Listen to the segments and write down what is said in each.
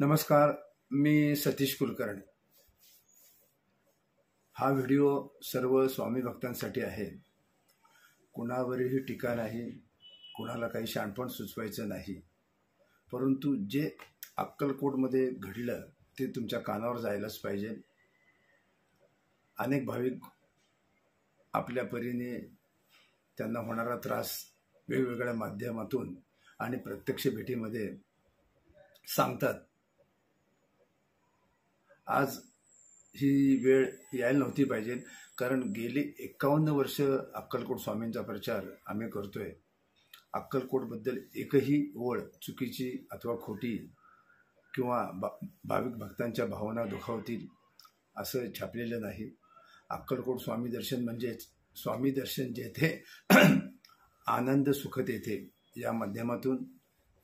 नमस्कार, मी सतीश कुलकर्णी। हा व्हिडिओ सर्व स्वामी भक्तांसाठी आहे। कुणावरही टीका नाही, कुणाला काही शाणपण सुचवायचं नाही, परंतु जे अक्कलकोटमध्ये घडलं ते तुमच्या कानावर जायलाच पाहिजे। अनेक भाविक आपल्या परीने त्यांना होणारा त्रास वेगवेगळ्या माध्यमातून आणि प्रत्यक्ष भेटीमध्ये सांगतात। आज ही वेळ यायला नव्हती पाहिजे, कारण गेली 51 वर्ष अक्कलकोट स्वामींचा प्रचार आम्ही करतोय। अक्कलकोटबद्दल एकही ओळ चुकीची अथवा खोटी किंवा भाविक भक्तांच्या भावना दुखावतील असं छापलेलं नाही। अक्कलकोट स्वामी दर्शन म्हणजे स्वामी दर्शन जेथे आनंद सुख तेथे या माध्यमातून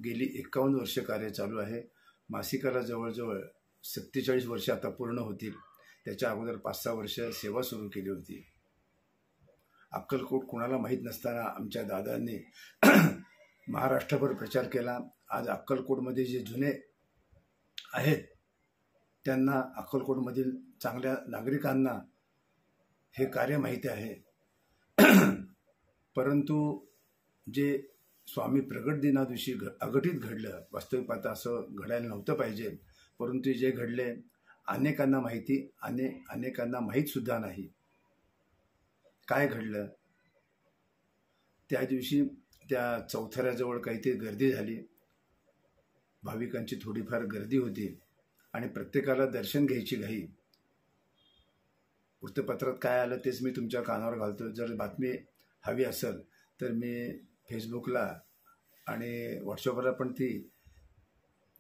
गेली 51 वर्ष कार्य चालू आहे। मासिकाला जवळजवळ 47 वर्ष आता पूर्ण होतील। त्याच्या अगोदर 5-6 वर्ष सेवा सुरू केली होती। अक्कलकोट कुणाला माहीत नसताना आमच्या दादांनी महाराष्ट्रभर प्रचार केला। आज अक्कलकोटमध्ये जे जुने आहेत त्यांना, अक्कलकोटमधील चांगल्या नागरिकांना हे कार्य माहिती आहे। परंतु जे स्वामी प्रगट दिना दिवशी अघटित घडलं, वास्तविक पाहता असं घडायला नव्हतं पाहिजे, परंतु जे घडले अनेकांना माहिती, अनेकांना माहीत सुद्धा नाही काय घडलं। त्या दिवशी त्या चौथऱ्याजवळ काहीतरी गर्दी झाली, भाविकांची थोडीफार गर्दी होती आणि प्रत्येकाला दर्शन घ्यायची घाई। वृत्तपत्रात काय आलं तेच मी तुमच्या कानावर घालतो। जर बातमी हवी असेल तर मी फेसबुकला आणि व्हॉट्सअपला पण ती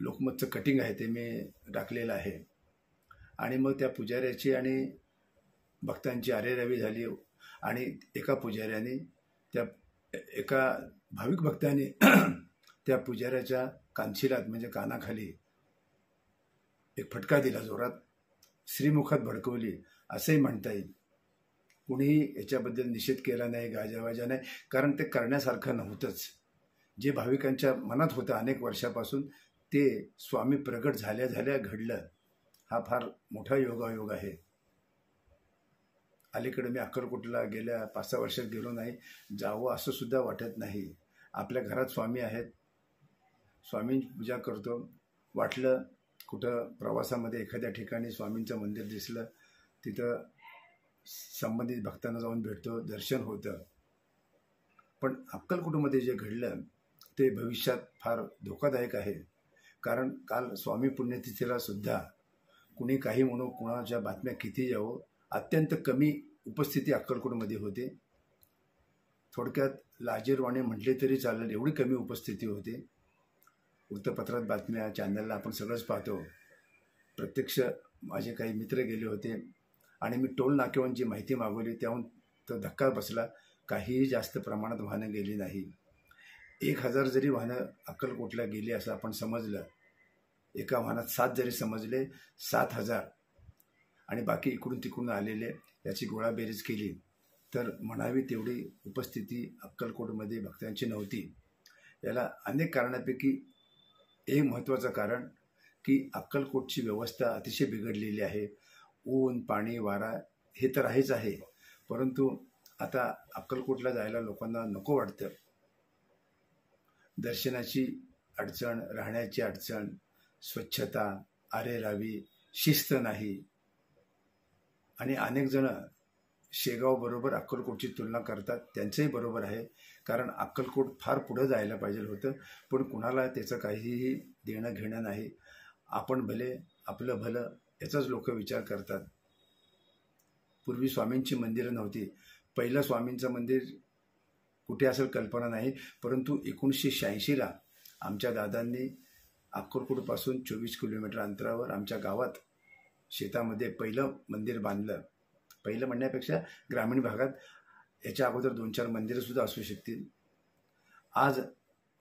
लोकमतचं कटिंग आहे ते मी टाकलेलं आहे। आणि मग त्या पुजाऱ्याची आणि भक्तांची आरेरावी झाली आणि एका पुजाऱ्याने एका भाविक भक्ताने त्या पुजाऱ्याच्या कानशिलात म्हणजे कानाखाली एक फटका दिला जोरात, श्रीमुखात भडकवली असंही म्हणता येईल। कुणीही याच्याबद्दल निषेध केला नाही, गाजावाजा नाही, कारण ते करण्यासारखं नव्हतंच। जे भाविकांच्या मनात होतं अनेक वर्षापासून ते स्वामी प्रगट झाल्या झाल्या घडलं, हा फार मोठा योगायोग आहे। अलीकडे मी अक्कलकोटला गेल्या 5-6 वर्षात गेलो नाही, जावं असं सुद्धा वाटत नाही। आपल्या घरात स्वामी आहेत, स्वामींची पूजा करतो। वाटलं कुठं प्रवासामध्ये एखाद्या ठिकाणी स्वामींचं मंदिर दिसलं, तिथं संबंधित भक्तांना जाऊन भेटतो, दर्शन होतं। पण अक्कलकोटमध्ये जे घडलं ते भविष्यात फार धोकादायक आहे, कारण काल स्वामी पुण्यतिथीला सुद्धा कुणी काही म्हणू, कुणाच्या बातम्या किती यावं, अत्यंत कमी उपस्थिती अक्कलकोटमध्ये होते। थोडक्यात लाजीरवाणे म्हटले तरी चालेल, एवढी कमी उपस्थिती होती। वृत्तपत्रात बातम्या, चॅनलला आपण सगळंच पाहतो। प्रत्यक्ष माझे काही मित्र गेले होते आणि मी टोल नाक्यावरची माहिती मागवली, त्याहून तो धक्का बसला। काहीही जास्त प्रमाणात वाहनं गेली नाही। 1000 जरी वाहनं अक्कलकोटला गेली असं आपण समजलं, एका वाहनात 7 जरी समजले, 7000 आणि बाकी इकडून तिकडून आलेले याची गोळाबेरीज केली तर म्हणावी तेवढी उपस्थिती अक्कलकोटमध्ये भक्तांची नव्हती। याला अनेक कारणांपैकी एक महत्त्वाचं कारण की अक्कलकोटची व्यवस्था अतिशय बिघडलेली आहे। ऊन, पाणी, वारा हे तर आहेच आहे, परंतु आता अक्कलकोटला जायला लोकांना नको वाटतं। दर्शनाची अडचण, राहण्याची अडचण, स्वच्छता, आरेरावी, शिस्त नाही। आणि अनेक जण शेगाव बरोबर अक्कलकोटची तुलना करतात, त्यांचंही बरोबर आहे, कारण अक्कलकोट फार पुढं जायला पाहिजे होतं, पण कुणाला त्याचं काहीही देणं घेणं नाही। आपण भले आपलं भलं याचाच लोक विचार करतात। पूर्वी स्वामींची मंदिरं नव्हती। पहिलं स्वामींचं मंदिर कुठे असेल कल्पना नाही, परंतु 1986ला आमच्या दादांनी अक्कलकोटपासून 24 किलोमीटर अंतरावर आमच्या गावात शेतामध्ये पहिलं मंदिर बांधलं। पहिलं म्हणण्यापेक्षा ग्रामीण भागात याच्या अगोदर 2-4 मंदिरंसुद्धा असू शकतील। आज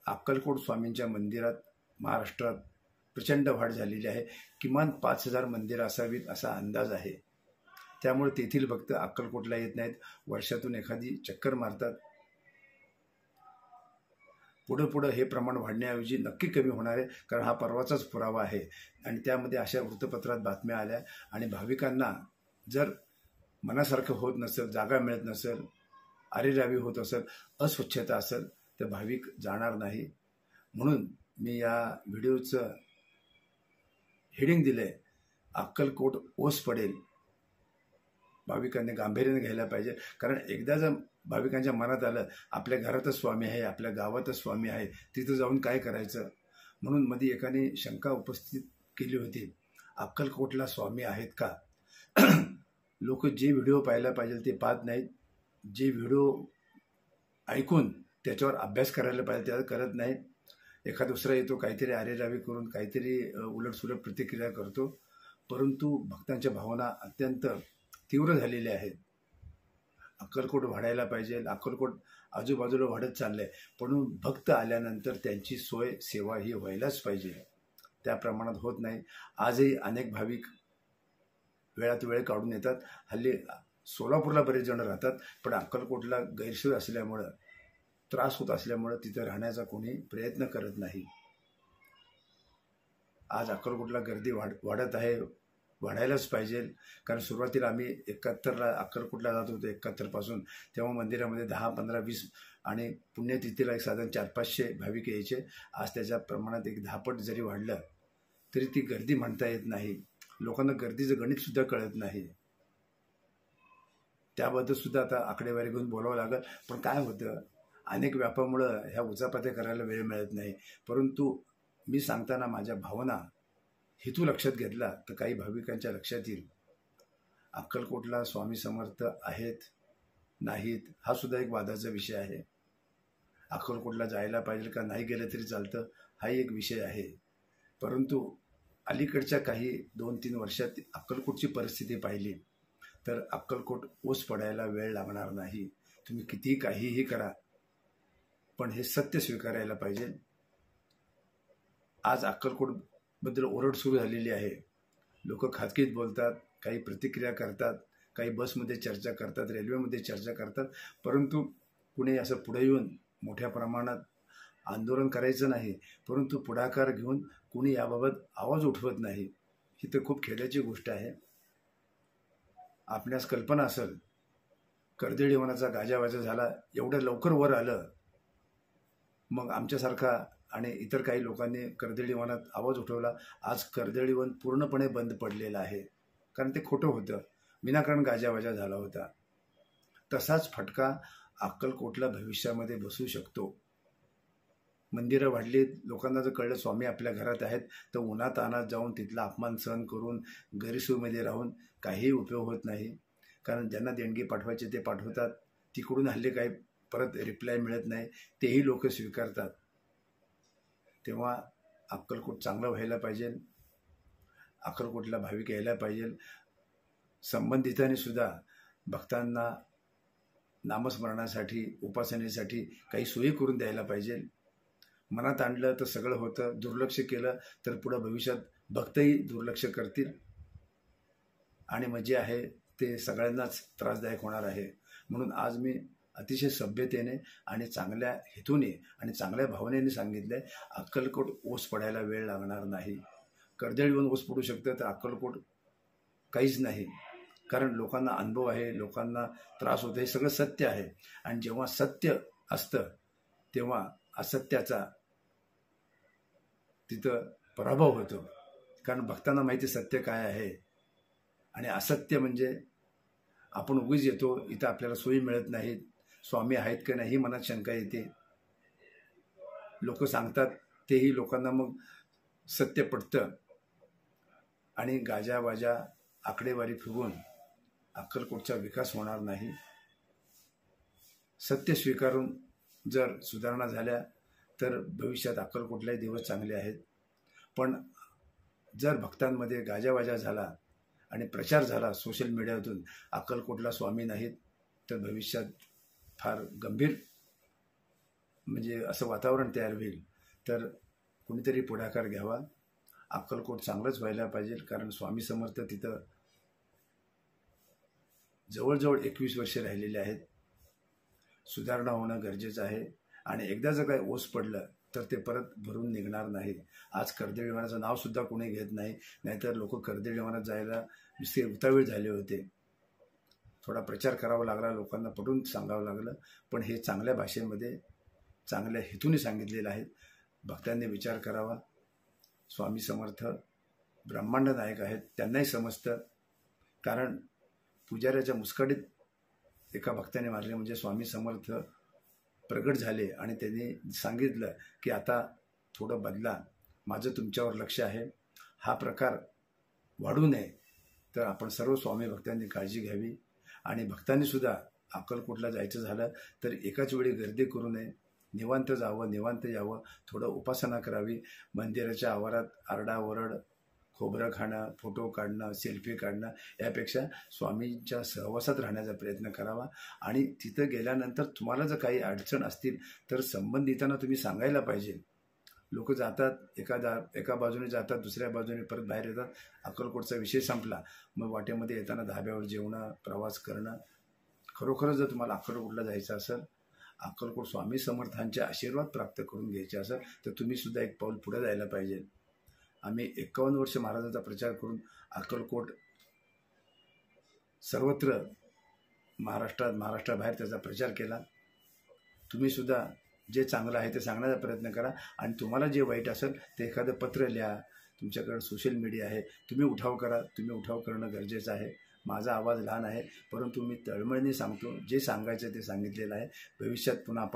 अक्कलकोट स्वामींच्या मंदिरात महाराष्ट्रात प्रचंड वाढ झालेली आहे। किमान 5000 मंदिरं असावीत असा अंदाज आहे। त्यामुळे तेथील भक्त अक्कलकोटला येत नाहीत, वर्षातून एखादी चक्कर मारतात। पुढं हे प्रमाण वाढण्याऐवजी नक्की कमी होणार आहे, कारण हा परवाचाच पुरावा आहे. आणि त्यामध्ये अशा वृत्तपत्रात बातम्या आल्या आणि भाविकांना जर मनासारखं होत नसेल, जागा मिळत नसेल, आरेरावी होत असेल, अस्वच्छता असेल, तर भाविक जाणार नाही. म्हणून मी या व्हिडिओचं हेडिंग दिलंय, अक्कलकोट ओस पडेल. भाविकांनी गांभीर्याने घ्यायला पाहिजे, कारण एकदा जर भाविकांच्या मनात आलं आपल्या घरातच स्वामी आहे, आपल्या गावातच स्वामी आहे, तिथं जाऊन काय करायचं. म्हणून मध्ये एकाने शंका उपस्थित केली होती, अक्कलकोटला स्वामी आहेत का? लोक जे व्हिडिओ पाहायला पाहिजे ते पाहत नाहीत, जे व्हिडिओ ऐकून त्याच्यावर अभ्यास करायला पाहिजे त्या करत नाहीत. एखाद दुसरा येतो, काहीतरी आरेरावी करून काहीतरी उलटसुलट प्रतिक्रिया करतो. परंतु भक्तांच्या भावना अत्यंत तीव्र झालेल्या आहेत. अक्कलकोट वाढायला पाहिजे, अक्कलकोट आजूबाजूला वाढत चाललंय, पण भक्त आल्यानंतर त्यांची सोय सेवा ही व्हायलाच पाहिजे. त्या प्रमाणात होत नाही. आजही अनेक भाविक वेळात वेळ काढून येतात. हल्ली सोलापूरला बरेच जण राहतात, पण अक्कलकोटला गैरसोय असल्यामुळं, त्रास होत असल्यामुळं तिथं राहण्याचा कोणी प्रयत्न करत नाही. आज अक्कलकोटला गर्दी वाढत आहे, वाढायलाच पाहिजे. कारण सुरुवातीला आम्ही 71ला अक्कलकोटला जात होतो, 71 पासून. तेव्हा मंदिरामध्ये 10, 15, 20 आणि पुण्यतिथीला एक साधारण 400-500 भाविक यायचे. आज त्याच्या प्रमाणात एक 10 पट जरी वाढलं तरी ती गर्दी म्हणता येत नाही. लोकांना गर्दीचं गणित सुद्धा कळत नाही. त्याबद्दल सुद्धा आता आकडेवारी घेऊन बोलावं लागेल. पण काय होतं, अनेक व्यापामुळं ह्या उचापात्या करायला वेळ मिळत नाही. परंतु मी सांगताना माझ्या भावना हेतू लक्षात घेतला तर काही भाविकांच्या लक्षात येईल, अक्कलकोटला स्वामी समर्थ आहेत नाहीत हा सुद्धा एक वादाचा विषय आहे. अक्कलकोटला जायला पाहिजे का नाही गेलं तरी चालतं हाही एक विषय आहे. परंतु अलीकडच्या काही 2-3 वर्षात अक्कलकोटची परिस्थिती पाहिली तर अक्कलकोट ओस पडायला वेळ लागणार नाही. तुम्ही कितीही काहीही करा, पण हे सत्य स्वीकारायला पाहिजे. आज अक्कलकोट बद्दल ओरड सुरू झालेली आहे. लोक खाजगीत बोलतात, काही प्रतिक्रिया करतात, काही बसमध्ये चर्चा करतात, रेल्वेमध्ये चर्चा करतात. परंतु कुणी असं पुढे येऊन मोठ्या प्रमाणात आंदोलन करायचं नाही, परंतु पुढाकार घेऊन कुणी याबाबत आवाज उठवत नाही. ही तर खूप खेदाची गोष्ट आहे. आपणास कल्पना असेल, कर्दळीवनाचा गाजावाजा झाला, एवढं लवकर वर आलं. मग आमच्यासारखा आणि इतर काही लोकांनी कर्दळीवनात आवाज उठवला. आज कर्दळीवन पूर्णपणे बंद पडलेलं आहे, कारण ते खोटं होतं, विनाकारण गाजावाजा झाला होता. तसाच फटका अक्कलकोटला भविष्यामध्ये बसू शकतो. मंदिरं वाढली, लोकांना जर कळलं स्वामी आपल्या घरात आहेत, तर उन्हातानात जाऊन तिथला अपमान सहन करून गैरसोयीमध्ये राहून काही उपयोग होत नाही. कारण ज्यांना देणगी पाठवायचे ते पाठवतात, तिकडून हल्ली काही परत रिप्लाय मिळत नाही, तेही लोक स्वीकारतात. तेव्हा अक्कलकोट चांगलं व्हायला पाहिजे, अक्कलकोटला भाविक यायला पाहिजे. संबंधितांनी सुद्धा भक्तांना नामस्मरणासाठी, उपासनेसाठी काही सोयी करून द्यायला पाहिजे. मनात आणलं तर सगळं होतं, दुर्लक्ष केलं तर पुढं भविष्यात भक्तही दुर्लक्ष करतील आणि मग जे आहे ते सगळ्यांनाच त्रासदायक होणार आहे. म्हणून आज मी अतिशय सभ्यतेने आणि चांगल्या हेतूने आणि चांगल्या भावनेने सांगितलंय, अक्कलकोट ओस पडायला वेळ लागणार नाही. कर्दळीवन ओस पडू शकतं, तर अक्कलकोट काहीच नाही. कारण लोकांना अनुभव आहे, लोकांना त्रास होतो, हे सगळं सत्य आहे. आणि जेव्हा सत्य असतं तेव्हा असत्याचा तिथं पराभव होतो. कारण भक्तांना माहिती सत्य काय आहे आणि असत्य म्हणजे आपण उगीच येतो, इथं आपल्याला सोयी मिळत नाहीत, स्वामी आहेत का नाही ही मनात शंका येते. लोक सांगतात तेही लोकांना मग सत्य पडतं आणि गाजावाजा आकडेवारी फुगून अक्कलकोटचा विकास होणार नाही. सत्य स्वीकारून जर सुधारणा झाल्या तर भविष्यात अक्कलकोटलाही दिवस चांगले आहेत. पण जर भक्तांमध्ये गाजावाजा झाला आणि प्रचार झाला सोशल मीडियातून अक्कलकोटला स्वामी नाहीत, तर भविष्यात फार गंभीर म्हणजे असं वातावरण तयार होईल. तर कुणीतरी पुढाकार घ्यावा. अक्कलकोट चांगलंच व्हायला पाहिजे, कारण स्वामी समर्थ तिथं जवळजवळ 21 वर्षे राहिलेले आहेत. सुधारणा होणं गरजेचं आहे आणि एकदा जर काही ओस पडलं तर ते परत भरून निघणार नाही. आज कर्दळी विमानाचं नावसुद्धा कोणी घेत नाही, नाहीतर लोक कर्दळी विमानात जायला नुसते उतावीळ झाले होते. थोडा प्रचार करावा लागला, लोकांना पटवून सांगावं लागलं, पण हे चांगल्या भाषेमध्ये चांगल्या हेतूने सांगितलेलं आहे. भक्तांनी विचार करावा. स्वामी समर्थ ब्रह्मांड नायक आहेत, त्यांनाही समजतं. कारण पुजाऱ्याच्या मुस्काडीत एका भक्ताने मारले म्हणजे स्वामी समर्थ प्रगट झाले आणि त्यांनी सांगितलं की आता थोडं बदला, माझं तुमच्यावर लक्ष आहे. हा प्रकार वाढू नये तर आपण सर्व स्वामी भक्तांनी काळजी घ्यावी. आणि भक्तांनीसुद्धा अक्कलकोटला जायचं झालं तर एकाच वेळी गर्दी करू नये, निवांत जावं, निवांत यावं, थोडं उपासना करावी. मंदिराच्या आवारात आरडाओरड, खोबरं खाणं, फोटो काढणं, सेल्फी काढणं यापेक्षा स्वामींच्या सहवासात राहण्याचा प्रयत्न करावा. आणि तिथं गेल्यानंतर तुम्हाला जर काही अडचण असतील तर संबंधितांना तुम्ही सांगायला पाहिजे. लोक जातात, एका बाजूने जातात, दुसऱ्या बाजूने परत बाहेर येतात, अक्कलकोटचा विषय संपला. मग वाटेमध्ये येताना धाब्यावर जेवणं, प्रवास करणं. खरोखरच जर तुम्हाला अक्कलकोटला जायचं असेल, अक्कलकोट स्वामी समर्थांचे आशीर्वाद प्राप्त करून घ्यायचे असेल तर तुम्ही सुद्धा एक पाऊल पुढे जायला पाहिजे. आम्ही 51 वर्ष महाराजांचा प्रचार करून अक्कलकोट सर्वत्र महाराष्ट्राबाहेर त्याचा प्रचार केला. तुम्ही सुद्धा जे चांगलं आहे ते सांगण्याचा प्रयत्न करा. आणि तुम्हाला जे वाईट असेल ते एखादं पत्र लिहा. तुमच्याकडे सोशल मीडिया आहे, तुम्ही उठाव करा. तुम्ही उठाव करणं गरजेचं आहे. माझा आवाज लहान आहे, परंतु मी तळमळीने सांगतो. जे सांगायचं ते सांगितलेलं आहे. भविष्यात पुन्हा आपण